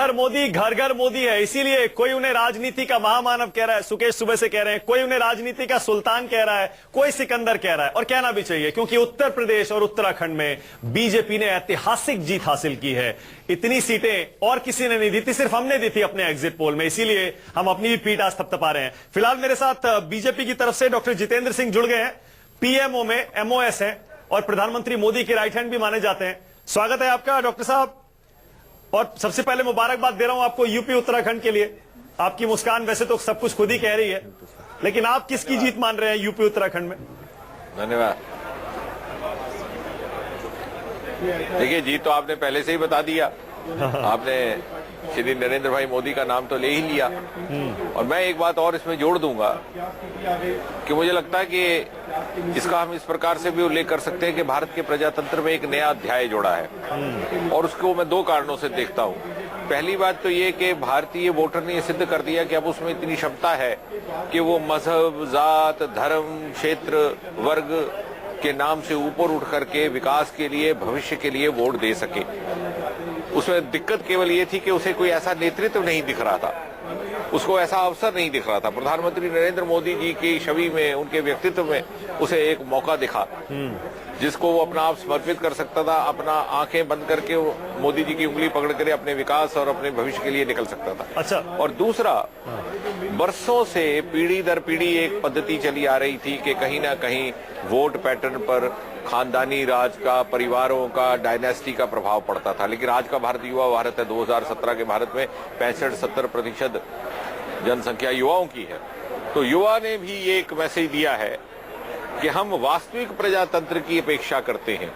घर घर मोदी है। इसीलिए कोई उन्हें राजनीति का महामानव कह रहा है, सुकेश सुबह से कह रहे हैं, कोई उन्हें राजनीति का सुल्तान कह रहा है, कोई सिकंदर कह रहा है, और कहना भी चाहिए क्योंकि उत्तर प्रदेश और उत्तराखंड में बीजेपी ने ऐतिहासिक जीत हासिल की है। इतनी सीटें और किसी ने नहीं दी थी, सिर्फ हमने दी थी अपने एग्जिट पोल में, इसीलिए हम अपनी भी पीठ आज थपथपा रहे हैं। फिलहाल मेरे साथ बीजेपी की तरफ से डॉक्टर जितेंद्र सिंह जुड़ गए हैं, पीएमओ में एमओएस है और प्रधानमंत्री मोदी के राइट हैंड भी माने जाते हैं। स्वागत है आपका डॉक्टर साहब, और सबसे पहले मुबारकबाद दे रहा हूं आपको यूपी उत्तराखंड के लिए। आपकी मुस्कान वैसे तो सब कुछ खुद ही कह रही है, लेकिन आप किसकी जीत मान रहे हैं यूपी उत्तराखंड में? धन्यवाद। देखिए, जीत तो आपने पहले से ही बता दिया। आपने श्री नरेंद्र भाई मोदी का नाम तो ले ही लिया, और मैं एक बात और इसमें जोड़ दूंगा कि मुझे लगता है कि इसका हम इस प्रकार से भी उल्लेख कर सकते हैं कि भारत के प्रजातंत्र में एक नया अध्याय जोड़ा है, और उसको मैं दो कारणों से देखता हूं। पहली बात तो ये कि भारतीय वोटर ने यह सिद्ध कर दिया कि अब उसमें इतनी क्षमता है कि वो मजहब, जात, धर्म, क्षेत्र, वर्ग के नाम से ऊपर उठ करके विकास के लिए, भविष्य के लिए वोट दे सके। उसमें दिक्कत केवल ये थी कि उसे कोई ऐसा नेतृत्व नहीं दिख रहा था, उसको ऐसा अवसर नहीं दिख रहा था। प्रधानमंत्री नरेंद्र मोदी जी की छवि में, उनके व्यक्तित्व में उसे एक मौका दिखा जिसको वो अपना आप समर्पित कर सकता था, अपना आंखें बंद करके मोदी जी की उंगली पकड़ कर अपने विकास और अपने भविष्य के लिए निकल सकता था। अच्छा। और दूसरा, बरसों से पीढ़ी दर पीढ़ी एक पद्धति चली आ रही थी कि कहीं ना कहीं वोट पैटर्न पर खानदानी राज का, परिवारों का, डायनेस्टी का प्रभाव पड़ता था। लेकिन आज का भारत युवा भारत है। 2017 के भारत में 65-70% जनसंख्या युवाओं की है। तो युवा ने भी एक मैसेज दिया है कि हम वास्तविक प्रजातंत्र की अपेक्षा करते हैं,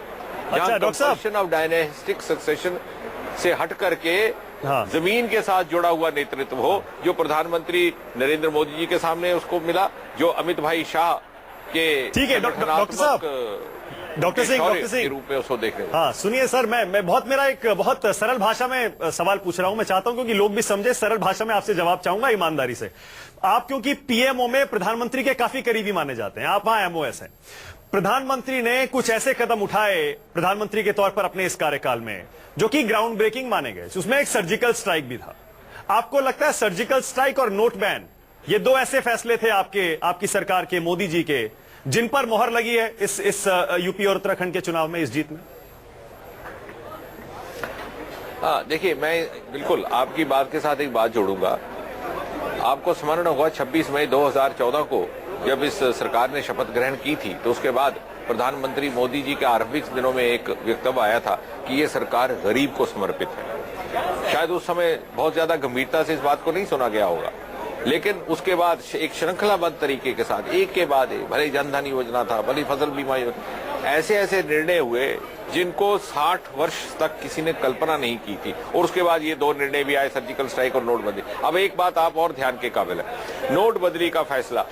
जहां कंपल्शन ऑफ डायनेस्टिक सक्सेशन से हट करके जमीन के साथ जुड़ा हुआ नेतृत्व हो, जो प्रधानमंत्री नरेंद्र मोदी जी के सामने उसको मिला, जो अमित भाई शाह के ठीक है डॉक्टर साहब, डॉक्टर सिंह के रूप में उसको देख रहे हैं। हाँ सुनिए सर, मेरा एक बहुत सरल भाषा में सवाल पूछ रहा हूं। मैं चाहता हूं क्योंकि लोग भी समझे, सरल भाषा में आपसे जवाब चाहूंगा ईमानदारी से। आप क्योंकि पीएमओ में प्रधानमंत्री के काफी करीबी माने जाते हैं, आप वहां एमओएस हैं। प्रधानमंत्री ने कुछ ऐसे कदम उठाए प्रधानमंत्री के तौर पर अपने इस कार्यकाल में जो कि ग्राउंड ब्रेकिंग माने गए। उसमें एक सर्जिकल स्ट्राइक भी था। आपको लगता है सर्जिकल स्ट्राइक और नोट बैन, ये दो ऐसे फैसले थे आपकी सरकार के, मोदी जी के, जिन पर मोहर लगी है इस यूपी और उत्तराखंड के चुनाव में, इस जीत में? हाँ, देखिए, मैं बिल्कुल आपकी बात के साथ एक बात जोड़ूंगा। आपको स्मरण होगा 26 मई 2014 को जब इस सरकार ने शपथ ग्रहण की थी, तो उसके बाद प्रधानमंत्री मोदी जी के आरंभिक दिनों में एक वक्तव्य आया था कि ये सरकार गरीब को समर्पित है। शायद उस समय बहुत ज्यादा गंभीरता से इस बात को नहीं सुना गया होगा, लेकिन उसके बाद एक श्रृंखलाबद्ध तरीके के साथ एक के बाद एक, भले जनधन योजना था, भले फसल बीमा योजना, ऐसे ऐसे निर्णय हुए जिनको 60 वर्ष तक किसी ने कल्पना नहीं की थी। और उसके बाद ये दो निर्णय भी आए, सर्जिकल स्ट्राइक और नोटबंदी। अब एक बात आप और ध्यान के काबिल है, नोटबंदी का फैसला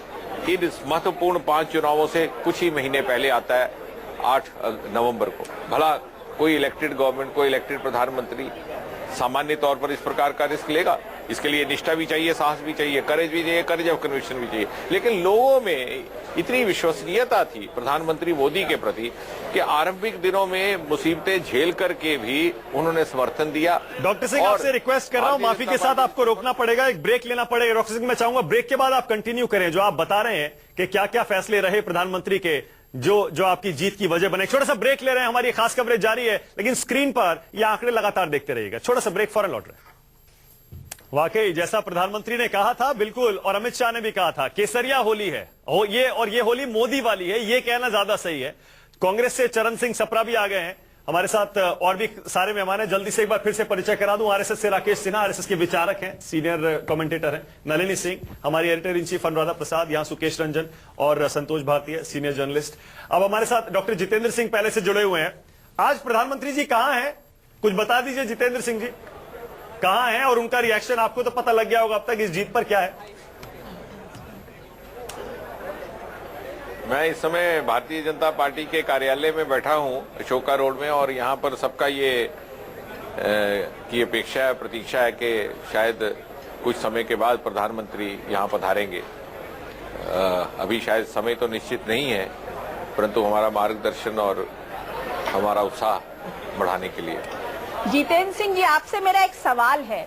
इन महत्वपूर्ण 5 चुनावों से कुछ ही महीने पहले आता है, 8 नवंबर को। भला कोई इलेक्टेड गवर्नमेंट, कोई इलेक्टेड प्रधानमंत्री सामान्य तौर पर इस प्रकार का रिस्क लेगा? इसके लिए निष्ठा भी चाहिए, साहस भी चाहिए, करेज भी चाहिए, करेज ऑफ कन्विक्शन भी चाहिए। लेकिन लोगों में इतनी विश्वसनीयता थी प्रधानमंत्री मोदी के प्रति कि आरंभिक दिनों में मुसीबतें झेल करके भी उन्होंने समर्थन दिया। डॉक्टर सिंह, आपसे रिक्वेस्ट कर रहा हूं, माफी के साथ आपको रोकना पड़ेगा, एक ब्रेक लेना पड़ेगा। डॉक्टर सिंह, मैं चाहूंगा ब्रेक के बाद आप कंटिन्यू करें जो आप बता रहे हैं कि क्या क्या फैसले रहे प्रधानमंत्री के जो आपकी जीत की वजह बने। छोटा सा ब्रेक ले रहे हैं, हमारी खास कवरेज जारी है, लेकिन स्क्रीन पर ये आंकड़े लगातार देखते रहिएगा। छोटा सा ब्रेक, फौरन लौट रहे हैं। वाकई जैसा प्रधानमंत्री ने कहा था, बिल्कुल, और अमित शाह ने भी कहा था, केसरिया होली है और ये होली मोदी वाली है, ये कहना ज्यादा सही है। कांग्रेस से चरण सिंह सप्रा भी आ गए हैं हमारे साथ, और भी सारे मेहमान हैं। जल्दी से एक बार फिर से परिचय करा दूं, आरएसएस से राकेश सिन्हा, आरएसएस के विचारक हैं, सीनियर कमेंटेटर हैं। नलिनी सिंह, हमारी editor in chief Anuradha Prasad, यहां सुकेश रंजन और संतोष भारतीय, सीनियर जर्नलिस्ट। अब हमारे साथ डॉक्टर जितेंद्र सिंह पहले से जुड़े हुए हैं। आज प्रधानमंत्री जी कहां हैं, कुछ बता दीजिए जितेंद्र सिंह जी, कहां हैं और उनका रिएक्शन आपको तो पता लग गया होगा अब तक इस जीत पर क्या है? मैं इस समय भारतीय जनता पार्टी के कार्यालय में बैठा हूं, अशोका रोड में, और यहां पर सबका ये की अपेक्षा है, प्रतीक्षा है कि शायद कुछ समय के बाद प्रधानमंत्री यहां पधारेंगे। अभी शायद समय तो निश्चित नहीं है, परंतु हमारा मार्गदर्शन और हमारा उत्साह बढ़ाने के लिए। जितेंद्र सिंह जी, आपसे मेरा एक सवाल है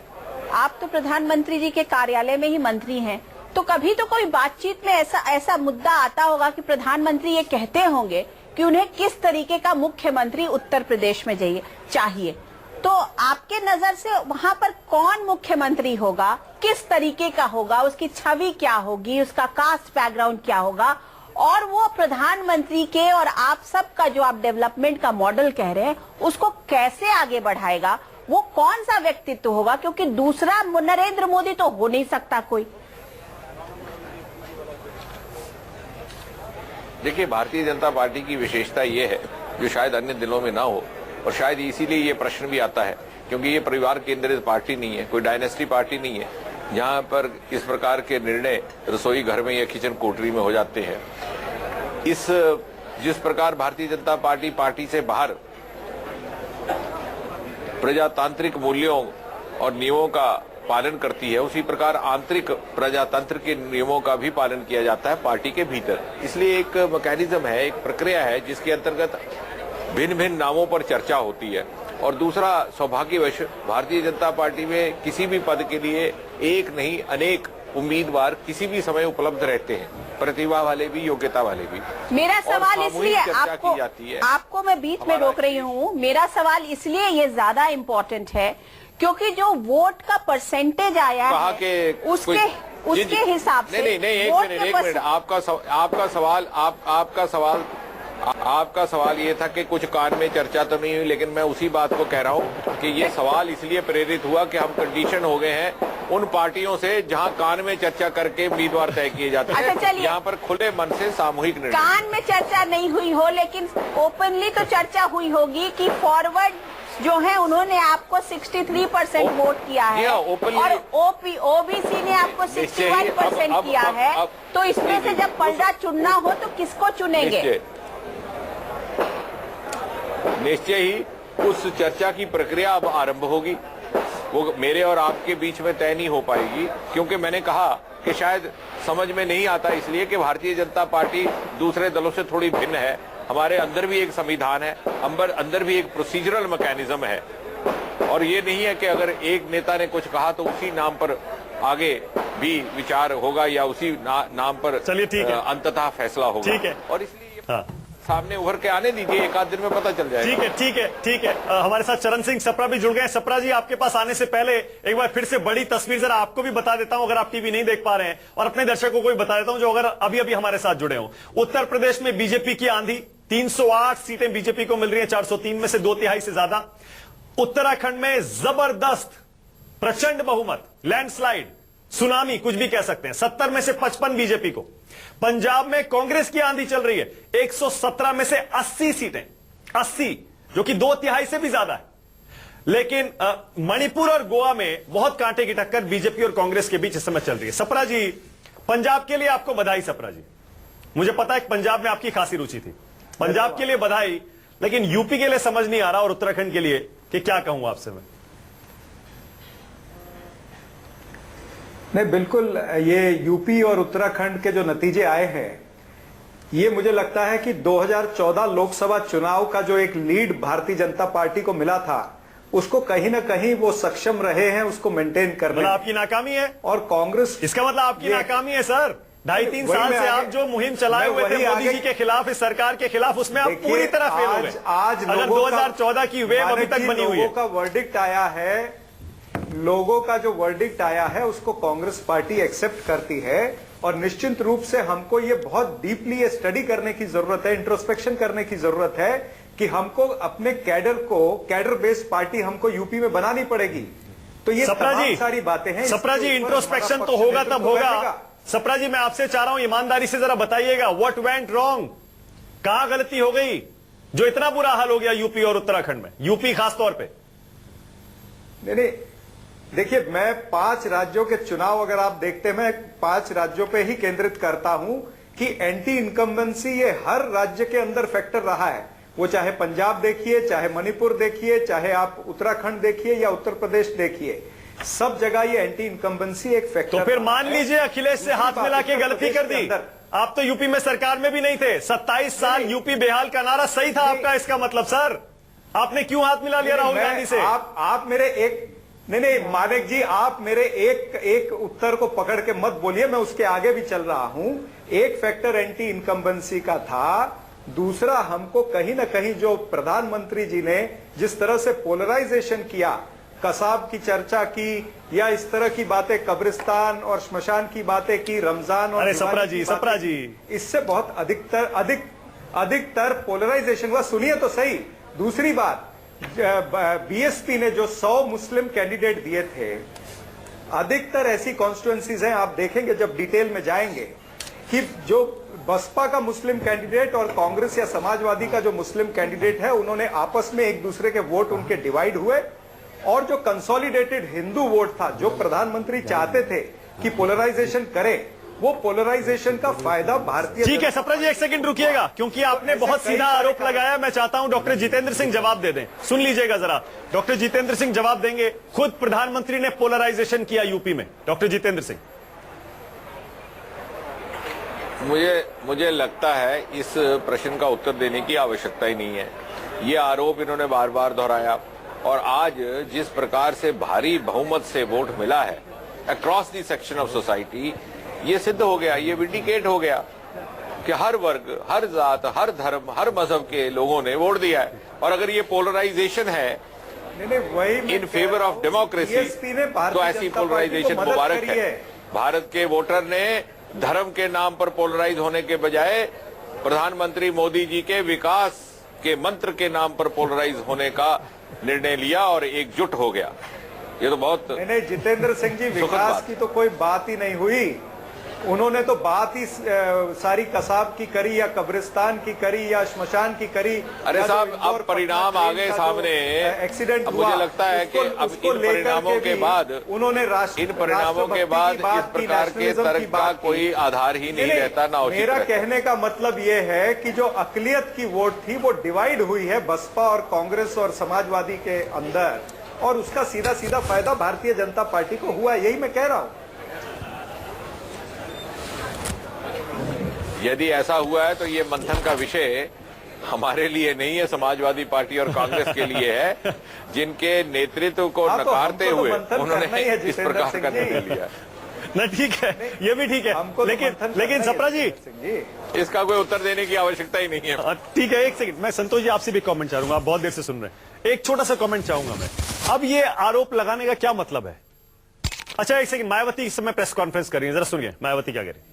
आप तो प्रधानमंत्री जी के कार्यालय में ही मंत्री हैं, तो कभी तो कोई बातचीत में ऐसा मुद्दा आता होगा कि प्रधानमंत्री ये कहते होंगे कि उन्हें किस तरीके का मुख्यमंत्री उत्तर प्रदेश में चाहिए। तो आपके नजर से वहां पर कौन मुख्यमंत्री होगा, किस तरीके का होगा, उसकी छवि क्या होगी, उसका कास्ट बैकग्राउंड क्या होगा, और वो प्रधानमंत्री के और आप सबका जो आप डेवलपमेंट का मॉडल कह रहे हैं उसको कैसे आगे बढ़ाएगा, वो कौन सा व्यक्तित्व होगा? क्योंकि दूसरा नरेंद्र मोदी तो हो नहीं सकता कोई। देखिए, भारतीय जनता पार्टी की विशेषता ये है जो शायद अन्य दिनों में ना हो, और शायद इसीलिए ये प्रश्न भी आता है क्योंकि ये परिवार केंद्रित पार्टी नहीं है, कोई डायनेस्टी पार्टी नहीं है जहां पर इस प्रकार के निर्णय रसोई घर में या किचन कोठरी में हो जाते हैं। जिस प्रकार भारतीय जनता पार्टी से बाहर प्रजातांत्रिक मूल्यों और नियमों का पालन करती है, उसी प्रकार आंतरिक प्रजातंत्र के नियमों का भी पालन किया जाता है पार्टी के भीतर। इसलिए एक मैकेनिज्म है, एक प्रक्रिया है जिसके अंतर्गत भिन्न भिन्न नामों पर चर्चा होती है। और दूसरा, सौभाग्यवश भारतीय जनता पार्टी में किसी भी पद के लिए एक नहीं अनेक उम्मीदवार किसी भी समय उपलब्ध रहते हैं, प्रतिभा वाले भी, योग्यता वाले भी। मेरा सवाल इसलिए आपको मैं बीच में रोक रही हूँ, मेरा सवाल इसलिए ये ज्यादा इम्पोर्टेंट है क्योंकि जो वोट का परसेंटेज आया है उसके हिसाब से नहीं, एक मिनट, आपका सवाल ये था कि कुछ कान में चर्चा तो नहीं हुई, लेकिन मैं उसी बात को कह रहा हूँ कि ये सवाल इसलिए प्रेरित हुआ कि हम कंडीशन हो गए हैं उन पार्टियों से जहां कान में चर्चा करके उम्मीदवार तय किए जाते हैं, यहाँ पर खुले मन से सामूहिक निर्णय। कान में चर्चा नहीं हुई हो लेकिन ओपनली तो चर्चा हुई होगी कि फॉरवर्ड जो है उन्होंने आपको 63% वोट किया है और ओबीसी ने आपको 61% किया है, तो इसमें से जब पलड़ा चुनना हो तो किसको चुनेंगे? निश्चय ही उस चर्चा की प्रक्रिया अब आरंभ होगी, वो मेरे और आपके बीच में तय नहीं हो पाएगी, क्योंकि मैंने कहा कि शायद समझ में नहीं आता इसलिए कि भारतीय जनता पार्टी दूसरे दलों से थोड़ी भिन्न है। हमारे अंदर भी एक संविधान है, अंदर भी एक प्रोसीजरल मैकेनिज्म है, और ये नहीं है कि अगर एक नेता ने कुछ कहा तो उसी नाम पर आगे भी विचार होगा या उसी नाम पर अंततः फैसला होगा। ठीक है, और इसलिए सामने उभर के आने दीजिए, एक आध दिन में पता चल जाएगा। ठीक है। हमारे साथ चरण सिंह सप्रा भी जुड़ गए हैं। सप्रा जी, आपके पास आने से पहले एक बार फिर से बड़ी तस्वीर जरा आपको भी बता देता हूं, अगर आप टीवी नहीं देख पा रहे हैं, और अपने दर्शकों को भी बता देता हूं जो अगर अभी अभी हमारे साथ जुड़े हों। उत्तर प्रदेश में बीजेपी की आंधी, 308 सीटें बीजेपी को मिल रही है, 403 में से 2/3 से ज्यादा। उत्तराखंड में जबरदस्त प्रचंड बहुमत, लैंडस्लाइड, सुनामी, कुछ भी कह सकते हैं, 70 में से 55 बीजेपी को। पंजाब में कांग्रेस की आंधी चल रही है, 117 में से 80 सीटें, 80, जो कि 2/3 से भी ज्यादा है। लेकिन मणिपुर और गोवा में बहुत कांटे की टक्कर बीजेपी और कांग्रेस के बीच इस समय चल रही है। सप्रा जी, पंजाब के लिए आपको बधाई। सप्रा जी, मुझे पता है कि पंजाब में आपकी खासी रुचि थी, पंजाब के लिए बधाई, लेकिन यूपी के लिए समझ नहीं आ रहा, और उत्तराखंड के लिए कि क्या कहूं आपसे मैं। नहीं, बिल्कुल, ये यूपी और उत्तराखंड के जो नतीजे आए हैं, ये मुझे लगता है कि 2014 लोकसभा चुनाव का जो एक लीड भारतीय जनता पार्टी को मिला था, उसको कहीं ना कहीं वो सक्षम रहे हैं उसको मेंटेन करने। मतलब आपकी नाकामी है? और कांग्रेस, इसका मतलब आपकी नाकामी है सर। 2.5-3 साल से आप जो मुहिम चलाए हुए थे मोदी जी के खिलाफ, इस सरकार के खिलाफ, उसमें आप पूरी तरह फेल हो गए। आज अगर 2014 की वेव अभी तक बनी हुई है, लोगों का वर्डिक्ट आया है, लोगों का जो वर्डिक्ट आया है उसको कांग्रेस पार्टी एक्सेप्ट करती है, और निश्चित रूप से हमको ये बहुत डीपली स्टडी करने की जरूरत है, इंट्रोस्पेक्शन करने की जरूरत है कि हमको अपने कैडर बेस्ड पार्टी हमको यूपी में बनानी पड़ेगी। तो ये तमाम सारी बातें हैं। सप्रा जी, इंट्रोस्पेक्शन तो होगा तब होगा। सप्रा जी, मैं आपसे चाह रहा हूं ईमानदारी से जरा बताइएगा, व्हाट वेंट रॉन्ग, कहां गलती हो गई जो इतना बुरा हाल हो गया यूपी और उत्तराखंड में, यूपी खासतौर पे? नहीं, देखिए, मैं 5 राज्यों के चुनाव अगर आप देखते हैं, मैं 5 राज्यों पे ही केंद्रित करता हूं कि एंटी इनकम्बेंसी ये हर राज्य के अंदर फैक्टर रहा है। वो चाहे पंजाब देखिए, चाहे मणिपुर देखिए, चाहे आप उत्तराखंड देखिए या उत्तर प्रदेश देखिए, सब जगह ये एंटी इनकम्बेंसी एक फैक्टर। तो फिर मान लीजिए अखिलेश से हाथ मिला के गलती कर दी, आप तो यूपी में सरकार में भी नहीं थे, 27 साल यूपी बेहाल का नारा सही था आपका, इसका मतलब सर आपने क्यों हाथ मिला लिया राहुल गांधी से? आप मेरे नहीं मानिक जी, आप मेरे एक उत्तर को पकड़ के मत बोलिए, मैं उसके आगे भी चल रहा हूं। एक फैक्टर एंटी इनकम्बेंसी का था, दूसरा हमको कहीं ना कहीं जो प्रधानमंत्री जी ने जिस तरह से पोलराइजेशन किया, कसाब की चर्चा की या इस तरह की बातें, कब्रिस्तान और श्मशान की बातें की, रमजान और अरे दिवाली सप्रा जी, इससे बहुत अधिकतर पोलराइजेशन हुआ। सुनिए तो सही। दूसरी बात, बीएसपी ने जो 100 मुस्लिम कैंडिडेट दिए थे, अधिकतर ऐसी कॉन्स्टिट्यूएंसीज हैं, आप देखेंगे जब डिटेल में जाएंगे, कि जो बसपा का मुस्लिम कैंडिडेट और कांग्रेस या समाजवादी का जो मुस्लिम कैंडिडेट है, उन्होंने आपस में एक दूसरे के वोट उनके डिवाइड हुए, और जो कंसोलिडेटेड हिंदू वोट था, जो प्रधानमंत्री चाहते थे कि पोलराइजेशन करे, वो पोलराइजेशन का फायदा भारतीय। ठीक है सप्रा जी, एक सेकंड रुकिएगा, क्योंकि आपने बहुत सीधा आरोप लगाया। मैं चाहता हूं डॉक्टर जितेंद्र सिंह जवाब दे दें। सुन लीजिएगा जरा, डॉक्टर जितेंद्र सिंह जवाब देंगे। खुद प्रधानमंत्री ने पोलराइजेशन किया यूपी में। डॉक्टर जितेंद्र सिंह। मुझे लगता है इस प्रश्न का उत्तर देने की आवश्यकता ही नहीं है। ये आरोप इन्होंने बार बार दोहराया, और आज जिस प्रकार से भारी बहुमत से वोट मिला है across the section of society, ये सिद्ध हो गया, ये विंडिकेट हो गया कि हर वर्ग, हर जात, हर धर्म, हर मजहब के लोगों ने वोट दिया है। और अगर ये पोलराइजेशन है इन फेवर ऑफ डेमोक्रेसी, तो ऐसी पोलराइजेशन मुबारक है। भारत के वोटर ने धर्म के नाम पर पोलराइज होने के बजाय प्रधानमंत्री मोदी जी के विकास के मंत्र के नाम पर पोलराइज होने का निर्णय लिया और एकजुट हो गया। ये तो बहुत नहीं जितेंद्र सिंह जी, विकास की तो कोई बात ही नहीं हुई। उन्होंने तो बात ही सारी कसाब की करी, या कब्रिस्तान की करी, या श्मशान की करी। अरे साहब, अब परिणाम आ गए सामने, एक्सीडेंट अब मुझे लगता है कि अब इन परिणामों के बाद, उन्होंने इन परिणामों के बाद इस प्रकार के तर्क का कोई आधार ही नहीं रहता, ना उचित मेरा रहता। कहने का मतलब ये है कि जो अकलियत की वोट थी वो डिवाइड हुई है बसपा और कांग्रेस और समाजवादी के अंदर, और उसका सीधा सीधा फायदा भारतीय जनता पार्टी को हुआ, यही मैं कह रहा हूं। यदि ऐसा हुआ है तो ये मंथन का विषय हमारे लिए नहीं है, समाजवादी पार्टी और कांग्रेस के लिए है, जिनके नेतृत्व को नकारते हुए उन्होंने इस प्रकार का निर्णय लिया। ना ठीक है, ये भी ठीक है, लेकिन सप्रा जी, इसका कोई उत्तर देने की आवश्यकता ही नहीं है। ठीक है, एक सेकंड, मैं संतोष जी आपसे भी कमेंट चाहूंगा, आप बहुत देर से सुन रहे हैं। एक छोटा सा कमेंट चाहूंगा मैं। अब ये आरोप लगाने का क्या मतलब है? अच्छा एक सेकंड, मायावती इस समय प्रेस कॉन्फ्रेंस कर रही है, जरा सुनिए मायावती क्या कह रही है।